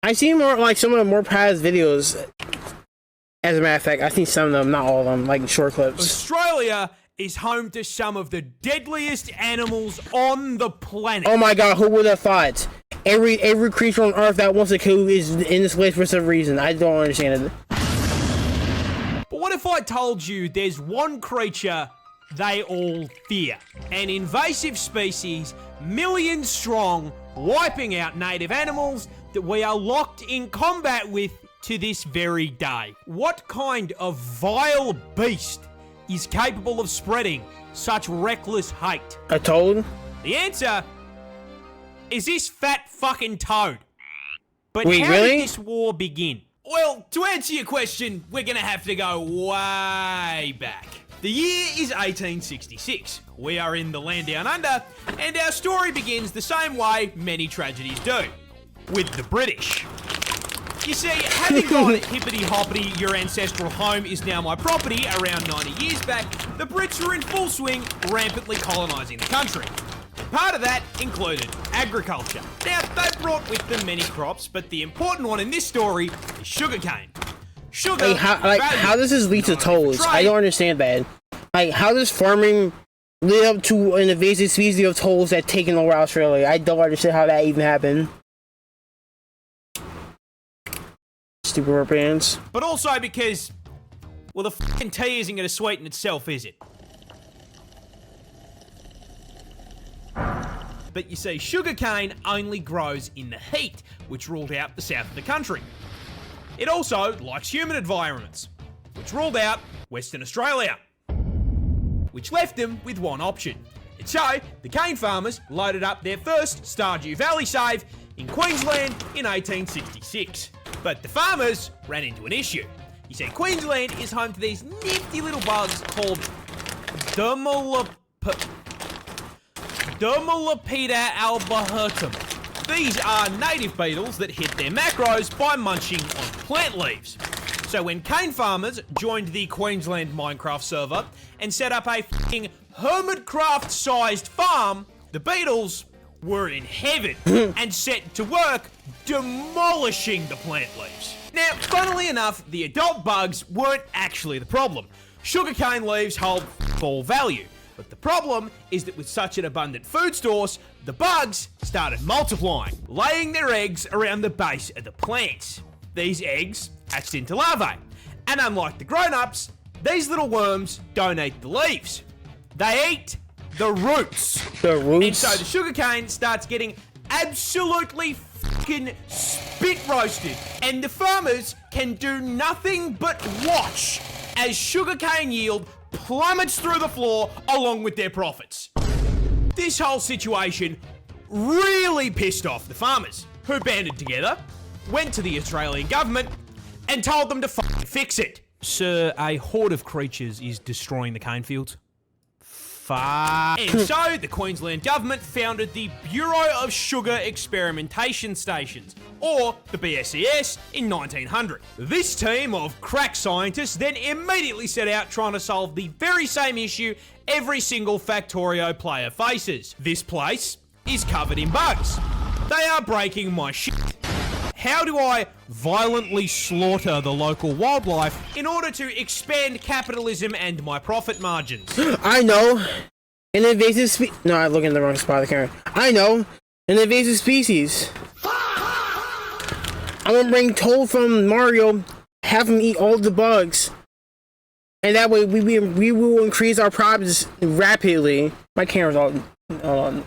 I seen more like some of the more past videos. As a matter of fact, I seen some of them, not all of them, like short clips. Australia is home to some of the deadliest animals on the planet. Oh my god, who would have thought? Every creature on Earth that wants to kill you is in this list for some reason. I don't understand it. But what if I told you there's one creature they all fear? An invasive species, millions strong, wiping out native animals that we are locked in combat with to this very day. What kind of vile beast is capable of spreading such reckless hate? A toad? The answer is this fat fucking toad. But wait, how really? did this war begin? Well, to answer your question, we're gonna have to go way back. The year is 1866. We are in the land down under, and our story begins the same way many tragedies do, with the British. You see, having gone hippity-hoppity, your ancestral home is now my property around 90 years back, the Brits were in full swing, rampantly colonising the country. Part of that included agriculture. Now, they brought with them many crops, but the important one in this story is sugarcane. Sugar. Like, how does this lead to toads? I don't understand that. Like, how does farming lead up to an invasive species of toads that taken over Australia? I don't understand how that even happened. Stupid rubber bands. But also because, well, the fucking tea isn't going to sweeten itself, is it? But you see, sugarcane only grows in the heat, which ruled out the south of the country. It also likes humid environments, which ruled out Western Australia, which left them with one option. And so, the cane farmers loaded up their first Stardew Valley save in Queensland in 1866. But the farmers ran into an issue. You see, Queensland is home to these nifty little bugs called Dermalopida albahertum. These are native beetles that hit their macros by munching on plant leaves. So when cane farmers joined the Queensland Minecraft server and set up a f***ing Hermitcraft-sized farm, the beetles were in heaven and set to work demolishing the plant leaves. Now, funnily enough, the adult bugs weren't actually the problem. Sugarcane leaves hold all value. But the problem is that with such an abundant food source, the bugs started multiplying, laying their eggs around the base of the plants. These eggs hatched into larvae, and unlike the grown-ups, these little worms don't eat the leaves. They eat the roots. The roots? And so the sugarcane starts getting absolutely fucking spit roasted, and the farmers can do nothing but watch as sugarcane yield plummets through the floor along with their profits. This whole situation really pissed off the farmers, who banded together, went to the Australian government, and told them to fucking fix it. Sir, a horde of creatures is destroying the cane fields. And so the Queensland government founded the Bureau of Sugar Experimentation Stations, or the BSES, in 1900. This team of crack scientists then immediately set out trying to solve the very same issue every single Factorio player faces. This place is covered in bugs. They are breaking my shit. How do I violently slaughter the local wildlife in order to expand capitalism and my profit margins? I know. An invasive No, I'm looking in the wrong spot of the camera. I know. An invasive species. I'm gonna bring Toad from Mario, have him eat all the bugs. And that way we will increase our profits rapidly. My camera's all... Hold on.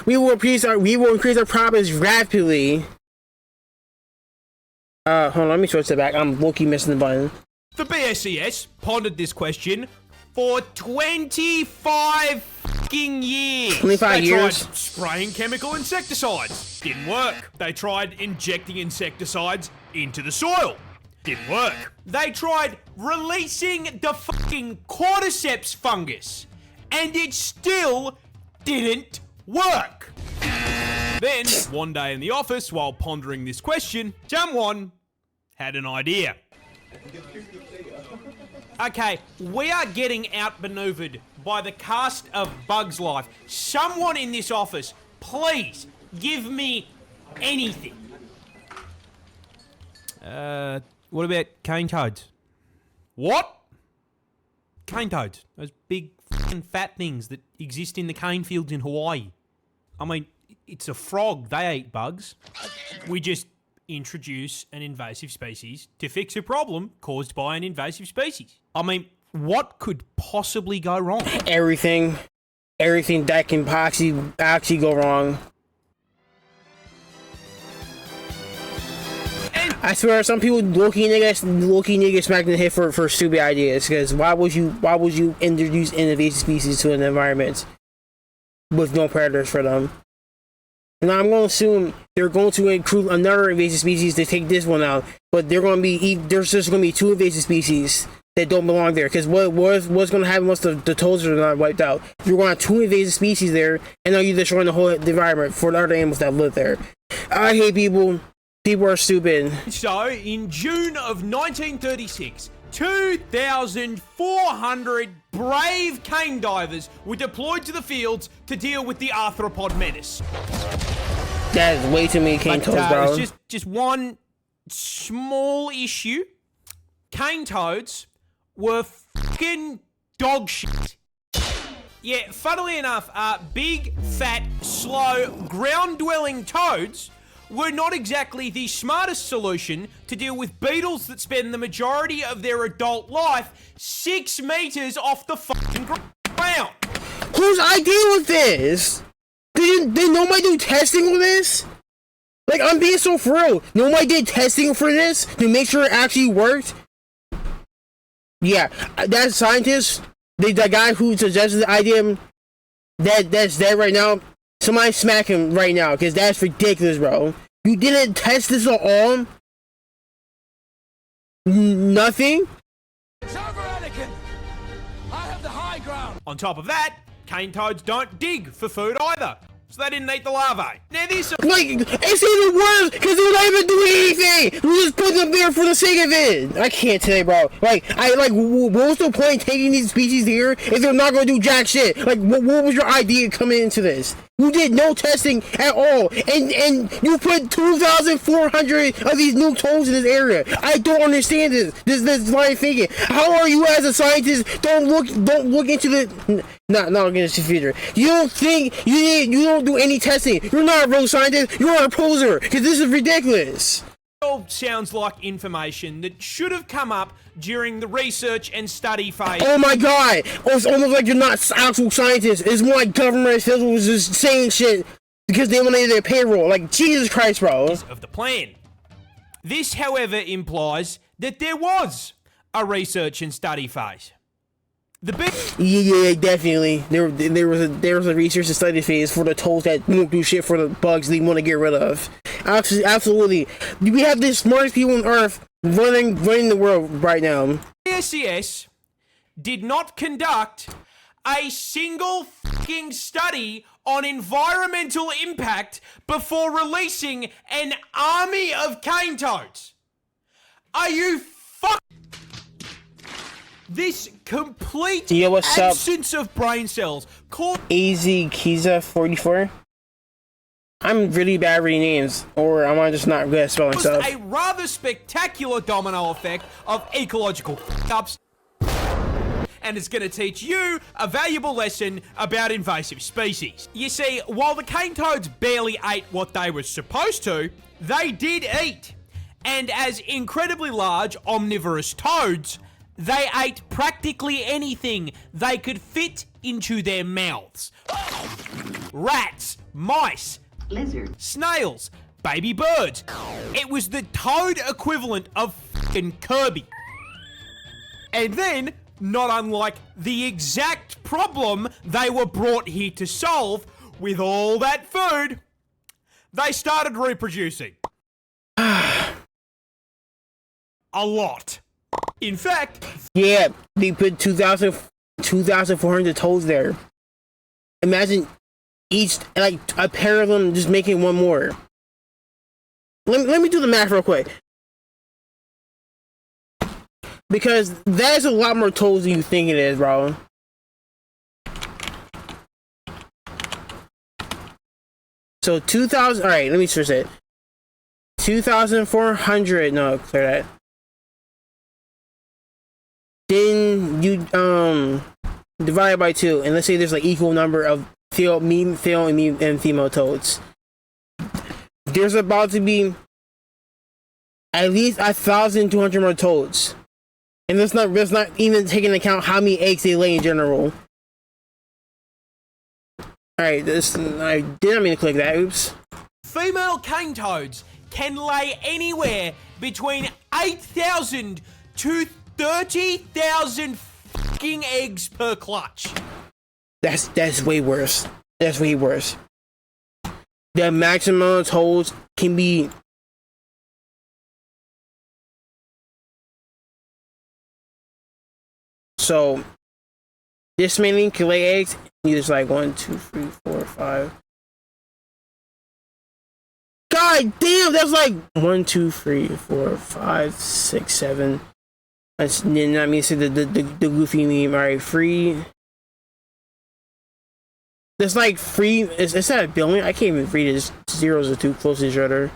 We will increase our profits rapidly. Hold on, let me switch it back. I'm low-key missing the button. The BSES pondered this question for 25 fucking years. 25 years? They tried spraying chemical insecticides. Didn't work. They tried injecting insecticides into the soil. Didn't work. They tried releasing the fucking cordyceps fungus. And it still didn't work. Then, one day in the office, while pondering this question, someone had an idea. Okay, we are getting outmaneuvered by the cast of Bugs Life. Someone in this office, please give me anything. What about cane toads? What? Cane toads. Those big fucking fat things that exist in the cane fields in Hawaii. I mean, it's a frog. They eat bugs. We just introduce an invasive species to fix a problem caused by an invasive species. I mean, what could possibly go wrong? Everything that can actually go wrong. I swear, some people low-key niggas smacked in the head for stupid ideas. Because why would you introduce invasive species to an environment with no predators for them? And I'm going to assume they're going to include another invasive species to take this one out. But there's just going to be 2 invasive species that don't belong there. Because what's going to happen once the toads are not wiped out? You're going to have 2 invasive species there, and now you're destroying the whole environment for the other animals that live there. I hate people. People are stupid. So, in June of 1936, 2,400 brave cane divers were deployed to the fields to deal with the arthropod menace. That is way too many cane toads, bro. There's just one small issue. Cane toads were fucking dog shit. Yeah, funnily enough, big, fat, slow, ground-dwelling toads were not exactly the smartest solution to deal with beetles that spend the majority of their adult life 6 meters off the fucking ground. Whose idea was this? Did nobody do testing for this? Like, I'm being so for real. Nobody did testing for this to make sure it actually worked? Yeah, that scientist, the guy who suggested the idea, that's dead right now. Somebody smack him right now, because that's ridiculous, bro. You didn't test this at all? Nothing? It's over, Anakin! I have the high ground! On top of that, cane toads don't dig for food either, so they didn't eat the larvae. Now this... Like, it's even worse, because they're not even doing anything! We just put them there for the sake of it! I can't tell you, bro. Like, what was the point in taking these species here if they're not gonna do jack shit? Like, what was your idea coming into this? You did no testing at all, and you put 2,400 of these new toads in this area. I don't understand this. This line of thinking. How are you as a scientist? Don't look into the not against the future. You don't think you don't do any testing. You're not a real scientist. You're a poser. Because this is ridiculous. All sounds like information that should have come up during the research and study phase. Oh my god! It's almost like you're not actual scientists. It's more like government officials just saying shit because they wanted their payroll. Like, Jesus Christ, bro. Of the plan. This, however, implies that there was a research and study phase. Yeah, definitely. There was a research and study phase for the toads that won't do shit for the bugs they want to get rid of. Absolutely. We have the smartest people on Earth running the world right now. T.C.S. did not conduct a single fucking study on environmental impact before releasing an army of cane toads. Are you fuck? This complete absence of brain cells called AZ-Kiza-44. I'm really bad reading names, or am I just not good at spelling stuff? A rather spectacular domino effect of ecological f***ups, and it's going to teach you a valuable lesson about invasive species. You see, while the cane toads barely ate what they were supposed to, they did eat. And as incredibly large omnivorous toads, they ate practically anything they could fit into their mouths. Rats, mice, lizards, snails, baby birds. It was the toad equivalent of fucking Kirby. And then, not unlike the exact problem they were brought here to solve, with all that food, they started reproducing. A lot. In fact... Yeah, they put 2,400 toads there. Imagine each, like, a pair of them just making one more. Let me do the math real quick. Because that is a lot more toads than you think it is, bro. So 2,000, alright, let me switch it. 2,400. No, clear that. Then you divide it by 2, and let's say there's like equal number of male and female toads. There's about to be at least 1,200 more toads, and that's not even taking into account how many eggs they lay in general. All right, I didn't mean to click that. Oops. Female cane toads can lay anywhere between 8,000 to 30,000 fucking eggs per clutch. That's way worse. That's way worse. The maximum of toads can be so this many can lay eggs. There's like 1, 2, 3, 4, 5. God damn, that's like 1, 2, 3, 4, 5, 6, 7. That's not me. See the goofy meme. All right, free. There's like free. Is that a billion? I can't even read it. Zeros are too close to each other.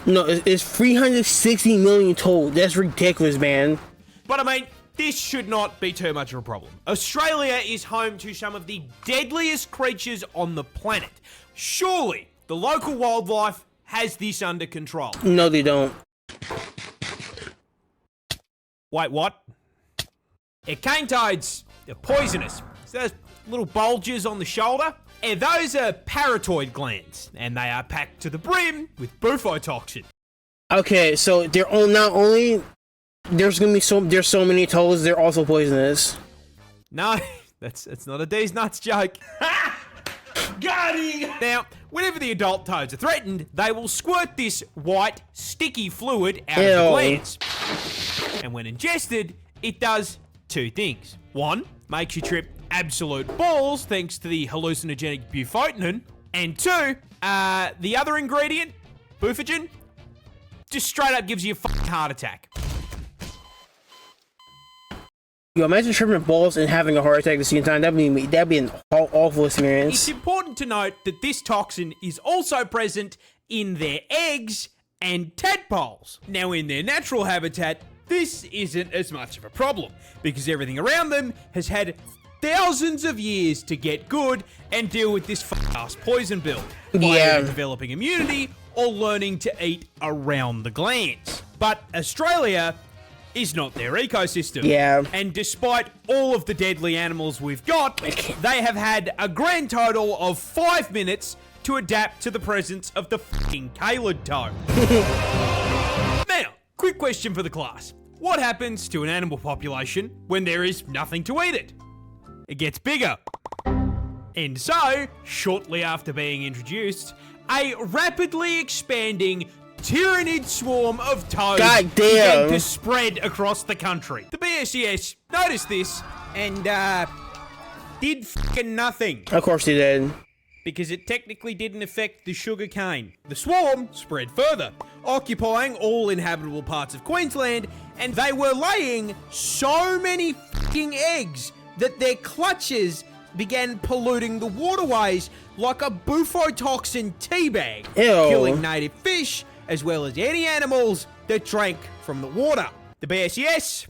No, it's 360 million total. That's ridiculous, man. But I mean, this should not be too much of a problem. Australia is home to some of the deadliest creatures on the planet. Surely, the local wildlife has this under control. No, they don't. Wait, what? Yeah, cane toads, they're poisonous. So those little bulges on the shoulder, those are parotid glands, and they are packed to the brim with bufotoxin. Okay, so they're not only there's so many toads, they're also poisonous. No, that's not a D's nuts joke. Got him! Now, whenever the adult toads are threatened, they will squirt this white, sticky fluid out of the glands. And when ingested, it does 2 things. 1, makes you trip absolute balls thanks to the hallucinogenic bufotenin. And 2, the other ingredient, bufogen, just straight up gives you a fucking heart attack. Yo, imagine tripping balls and having a heart attack at the same time. That'd be an awful experience. It's important to note that this toxin is also present in their eggs and tadpoles. Now, in their natural habitat, this isn't as much of a problem because everything around them has had thousands of years to get good and deal with this ass poison build by either developing immunity or learning to eat around the glands. But Australia is not their ecosystem. Yeah. And despite all of the deadly animals we've got, they have had a grand total of 5 minutes to adapt to the presence of the fucking Calid toad. Now, quick question for the class. What happens to an animal population when there is nothing to eat it? It gets bigger. And so, shortly after being introduced, a rapidly expanding tyrannid swarm of toads began to spread across the country. The BSES noticed this and did fucking nothing. Of course they did. Because it technically didn't affect the sugar cane. The swarm spread further, occupying all inhabitable parts of Queensland, and they were laying so many fucking eggs that their clutches began polluting the waterways like a bufotoxin teabag, killing native fish as well as any animals that drank from the water. The BSES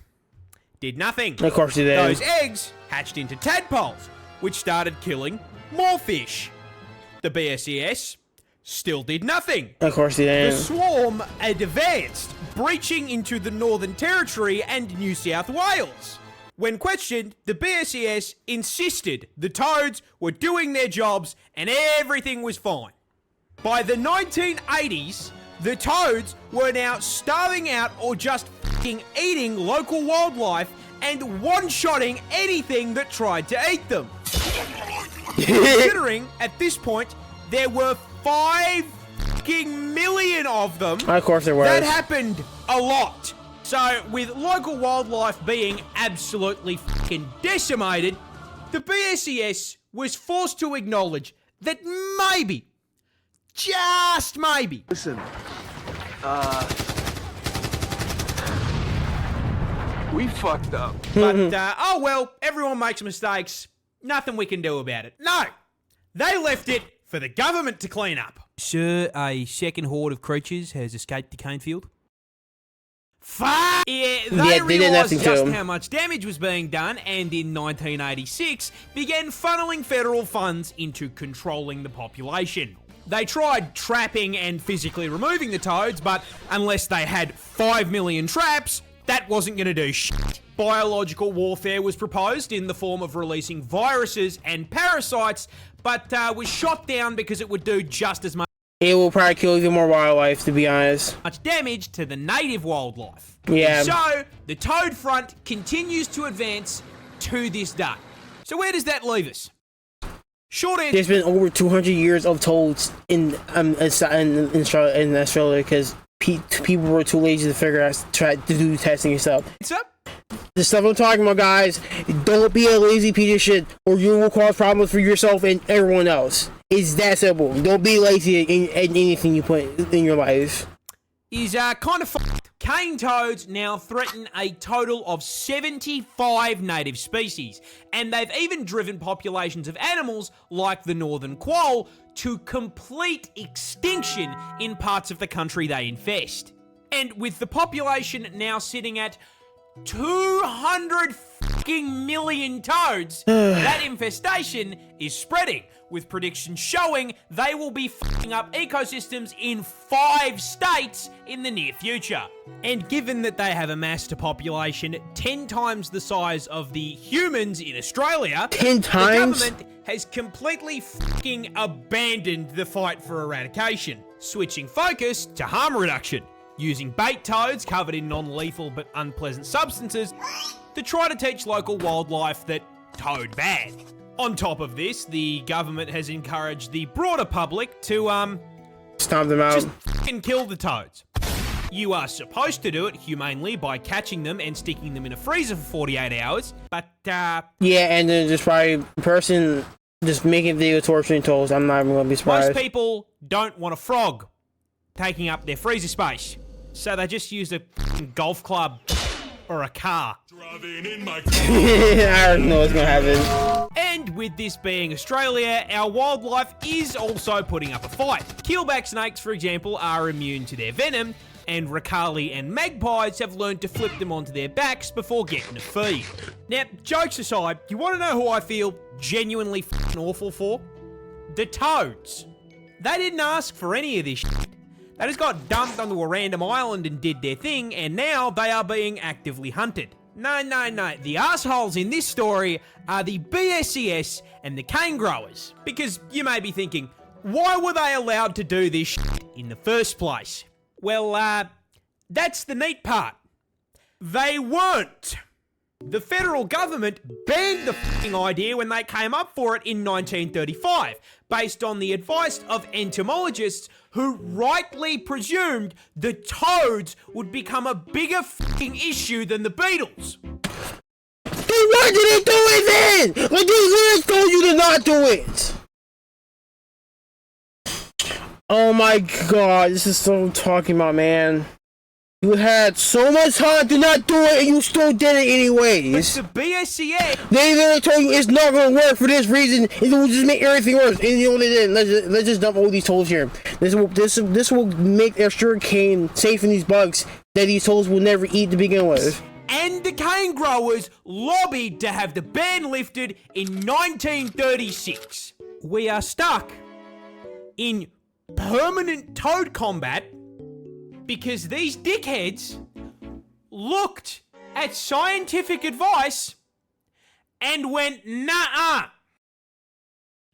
did nothing. Of course they did. Those eggs hatched into tadpoles, which started killing more fish. The BSES still did nothing. Of course they did. The swarm advanced, breaching into the Northern Territory and New South Wales. When questioned, the BSES insisted the toads were doing their jobs and everything was fine. By the 1980s, the toads were now starving out or just fucking eating local wildlife and one-shotting anything that tried to eat them. Considering, at this point, there were 5 fucking million of them. Of course there was. That happened a lot. So, with local wildlife being absolutely fucking decimated, the BSES was forced to acknowledge that maybe, just maybe, Listen, We fucked up. But, oh well, everyone makes mistakes. Nothing we can do about it. No! They left it for the government to clean up. Sir, a second horde of creatures has escaped the cane field. Fuck! Yeah, they realised just how much damage was being done, and in 1986 began funneling federal funds into controlling the population. They tried trapping and physically removing the toads, but unless they had 5 million traps, that wasn't going to do shit. Biological warfare was proposed in the form of releasing viruses and parasites, but was shot down because it would do just as much. It will probably kill even more wildlife, to be honest. Much damage to the native wildlife. Yeah. And so, the toad front continues to advance to this day. So where does that leave us? Short answer. There's been over 200 years of toads in Australia because people were too lazy to figure out, try to do testing and stuff. What's up? The stuff I'm talking about, guys, don't be a lazy piece of shit or you will cause problems for yourself and everyone else. It's that simple. Don't be lazy in anything you put in your life. Is kind of fucked. Cane toads now threaten a total of 75 native species, and they've even driven populations of animals like the northern quoll to complete extinction in parts of the country they infest. And with the population now sitting at 200 fucking million toads, that infestation is spreading, with predictions showing they will be fucking up ecosystems in 5 states in the near future. And given that they have amassed a population 10 times the size of the humans in Australia, 10 times? The government has completely fucking abandoned the fight for eradication, switching focus to harm reduction, using bait toads covered in non-lethal but unpleasant substances to try to teach local wildlife that toad bad. On top of this, the government has encouraged the broader public to, stomp them out. Just fucking kill the toads. You are supposed to do it humanely by catching them and sticking them in a freezer for 48 hours, but, Yeah, and then just probably a person just making video torturing toads. I'm not even gonna be surprised. Most people don't want a frog taking up their freezer space, so they just use a fucking golf club or a car. Driving in my car. I already know what's gonna happen. And with this being Australia, our wildlife is also putting up a fight. Keelback snakes, for example, are immune to their venom, and Ricali and magpies have learned to flip them onto their backs before getting a feed. Now, jokes aside, you want to know who I feel genuinely fucking awful for? The toads. They didn't ask for any of this shit. They just got dumped onto a random island and did their thing, and now they are being actively hunted. No. The assholes in this story are the BSCS and the cane growers. Because you may be thinking, why were they allowed to do this shit in the first place? Well, that's the neat part. They weren't. The federal government banned the fucking idea when they came up for it in 1935, based on the advice of entomologists who rightly presumed the toads would become a bigger fucking issue than the beetles. Then why did they do it then? Like these guys told you to not do it. Oh my god, this is what I'm talking about, man. You had so much time to not do it and you still did it anyways. But the BSCS... They literally told you it's not going to work for this reason. It will just make everything worse. And you know what they did? Let's just dump all these tolls here. This will make their sugar cane safe from these bugs that these tolls will never eat to begin with. And the cane growers lobbied to have the ban lifted in 1936. We are stuck in permanent toad combat because these dickheads looked at scientific advice and went, nah,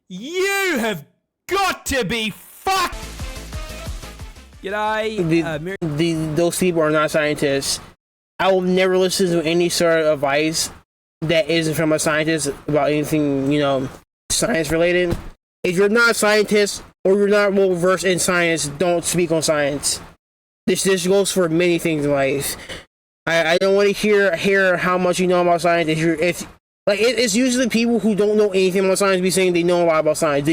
you have got to be fucked. G'day. Those people are not scientists. I will never listen to any sort of advice that isn't from a scientist about anything, science related. If you're not a scientist or you're not well versed in science, don't speak on science. This goes for many things in life. I don't want to hear how much you know about science. It's usually people who don't know anything about science be saying they know a lot about science.